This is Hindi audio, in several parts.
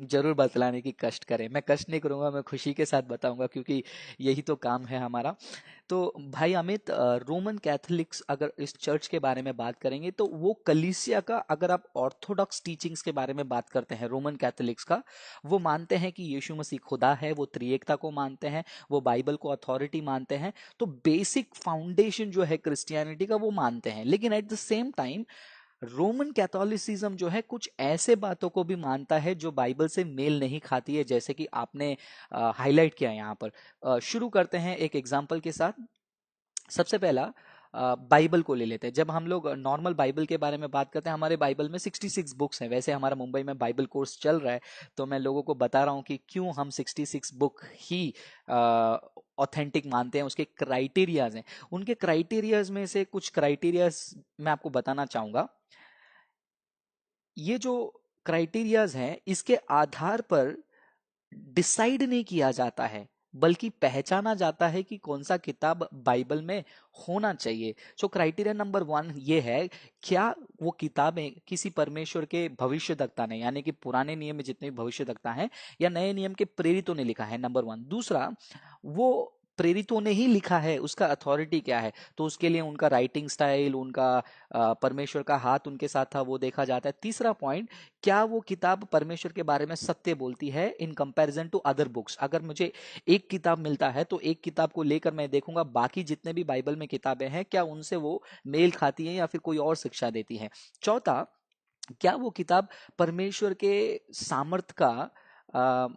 जरूर बतलाने की कष्ट करें। मैं कष्ट नहीं करूंगा, मैं खुशी के साथ बताऊंगा, क्योंकि यही तो काम है हमारा। तो भाई अमित, रोमन कैथोलिक्स अगर इस चर्च के बारे में बात करेंगे तो वो कलीसिया का, अगर आप ऑर्थोडॉक्स टीचिंग्स के बारे में बात करते हैं रोमन कैथोलिक्स का, वो मानते हैं कि यीशु मसीह खुदा है, वो त्रिएकता को मानते हैं, वो बाइबल को अथॉरिटी मानते हैं। तो बेसिक फाउंडेशन जो है क्रिश्चियनिटी का वो मानते हैं। लेकिन at the same time Roman Catholicism जो है कुछ ऐसे बातों को भी मानता है जो बाइबल से मेल नहीं खाती है, जैसे कि आपने हाईलाइट किया यहाँ पर। शुरू करते हैं एक एग्जाम्पल के साथ। सबसे पहला बाइबल को ले लेते हैं। जब हम लोग नॉर्मल बाइबल के बारे में बात करते हैं, हमारे बाइबल में 66 बुक्स हैं। वैसे हमारा मुंबई में बाइबल कोर्स चल रहा है, तो मैं लोगों को बता रहा हूँ कि क्यों हम 66 बुक ही ऑथेंटिक मानते हैं। उसके क्राइटेरियाज हैं, उनके क्राइटेरियाज में से कुछ क्राइटेरियाज मैं आपको बताना चाहूंगा। ये जो क्राइटेरियाज हैं, इसके आधार पर डिसाइड नहीं किया जाता है, बल्कि पहचाना जाता है कि कौन सा किताब बाइबल में होना चाहिए। सो क्राइटेरिया नंबर 1 ये है, क्या वो किताबें किसी परमेश्वर के भविष्यद्वक्ता ने, यानी कि पुराने नियम में जितने भी भविष्यद्वक्ता हैं या नए नियम के प्रेरितों ने लिखा है, नंबर 1। दूसरा, वो प्रेरितों ने ही लिखा है, उसका अथॉरिटी क्या है, तो उसके लिए उनका राइटिंग स्टाइल, उनका परमेश्वर का हाथ उनके साथ था, वो देखा जाता है। तीसरा पॉइंट, क्या वो किताब परमेश्वर के बारे में सत्य बोलती है in comparison to other books. अगर मुझे एक किताब मिलता है तो एक किताब को लेकर मैं देखूंगा बाकी जितने भी बाइबल में किताबें हैं, क्या उनसे वो मेल खाती हैं या फिर कोई और शिक्षा देती हैं। चौथा, क्या वो किताब परमेश्वर के सामर्थ का अ,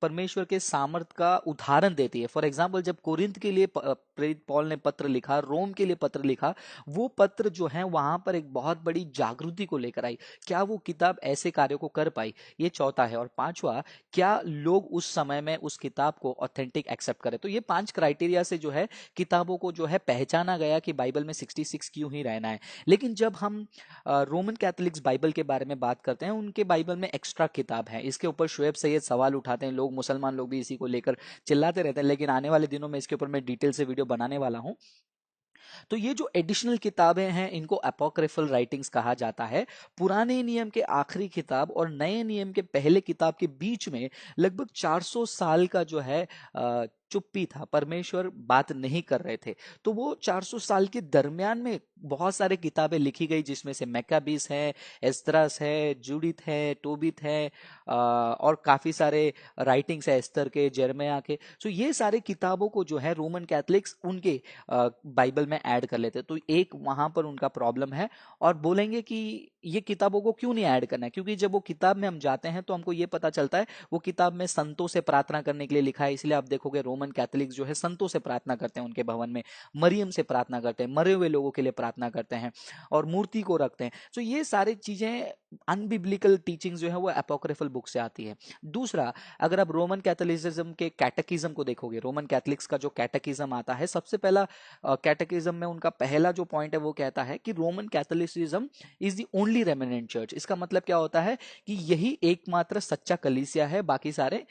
परमेश्वर के सामर्थ का उदाहरण देती है। फॉर एग्जाम्पल, जब कोरिंथ के लिए प्रेरित पौल ने पत्र लिखा, रोम के लिए पत्र लिखा, वो पत्र जो है वहां पर एक बहुत बड़ी जागृति को लेकर आई। क्या वो किताब ऐसे कार्यों को कर पाई? ये चौथा है। और पांचवा, क्या लोग उस समय में उस किताब को ऑथेंटिक एक्सेप्ट करें? तो ये 5 क्राइटेरिया से जो है किताबों को जो है पहचाना गया कि बाइबल में 66 क्यों ही रहना है। लेकिन जब हम रोमन कैथोलिक्स बाइबल के बारे में बात करते हैं, उनके बाइबल में एक्स्ट्रा किताब है। इसके ऊपर शुएब सैयद सवाल उठाते हैं लोग, मुसलमान लोग भी इसी को लेकर चिल्लाते रहते हैं, लेकिन आने वाले दिनों में इसके ऊपर मैं डिटेल से वीडियो बनाने वाला हूं। तो ये जो एडिशनल किताबें हैं, इनको अपोक्रिफल राइटिंग्स कहा जाता है। पुराने नियम के आखिरी किताब और नए नियम के पहले किताब के बीच में लगभग 400 साल का जो है चुप्पी था, परमेश्वर बात नहीं कर रहे थे। तो वो 400 साल के दरमियान में बहुत सारे किताबें लिखी गई, जिसमें से मैकाबीस है, एस्दरास है, जूडिथ है, टोबित है, और काफी सारे राइटिंग्स है एस्तर के, जर्मया के। सो ये सारे किताबों को जो है रोमन कैथलिक्स उनके बाइबल में ऐड कर लेते हैं। तो एक वहां पर उनका प्रॉब्लम है, और बोलेंगे कि ये किताबों को क्यों नहीं ऐड करना है, क्योंकि जब वो किताब में हम जाते हैं तो हमको ये पता चलता है वो किताब में संतों से प्रार्थना करने के लिए लिखा है। इसलिए आप देखोगे रोमन कैथोलिक जो है संतों से प्रार्थना करते हैं उनके भवन में, मरियम से प्रार्थना करते हैं, मरे हुए लोगों के लिए प्रार्थना करते हैं, और मूर्ति को रखते हैं। तो ये सारी चीजें अनबिब्लिकल टीचिंग जो है वो अपोक्रिफल बुक से आती है। दूसरा, अगर आप रोमन कैथोलिसिज्म के कैटेकिज्म को देखोगे, रोमन कैथलिक्स का जो कैटेकिज्म आता है, सबसे पहला कैटेकिज्म में उनका पहला जो पॉइंट है वो कहता है कि Roman Catholicism is the only remnant church. इसका मतलब क्या होता है कि यही एकमात्र सच्चा कलीसिया है, बाकी सारे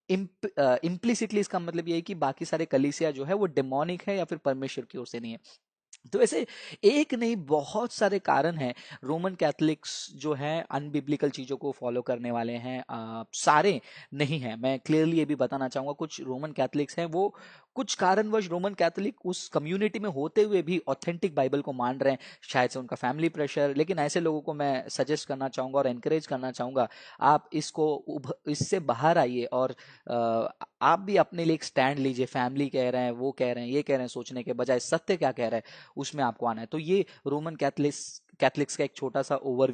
इम्प्लिसिटली इसका मतलब ये है कि बाकी सारे कलीसिया जो है वो डेमोनिक है या फिर परमेश्वर की ओर से नहीं है। तो ऐसे एक नहीं बहुत सारे कारण हैं। रोमन कैथलिक्स जो हैं अनबिब्लिकल चीजों को फॉलो करने वाले हैं, सारे नहीं हैं। मैं क्लियरली ये भी बताना चाहूंगा, कुछ रोमन कैथलिक्स हैं वो कुछ कारणवश रोमन कैथोलिक उस कम्युनिटी में होते हुए भी ऑथेंटिक बाइबल को मान रहे हैं, शायद से उनका फैमिली प्रेशर। लेकिन ऐसे लोगों को मैं सजेस्ट करना चाहूंगा और एनकरेज करना चाहूंगा, आप इससे बाहर आइए, और आप भी अपने लिए एक स्टैंड लीजिए। फैमिली कह रहे हैं, वो कह रहे हैं, ये कह रहे हैं, सोचने के बजाय सत्य क्या कह रहा है उसमें आपको आना है। तो ये रोमन कैथलिक्स का एक छोटा सा ओवर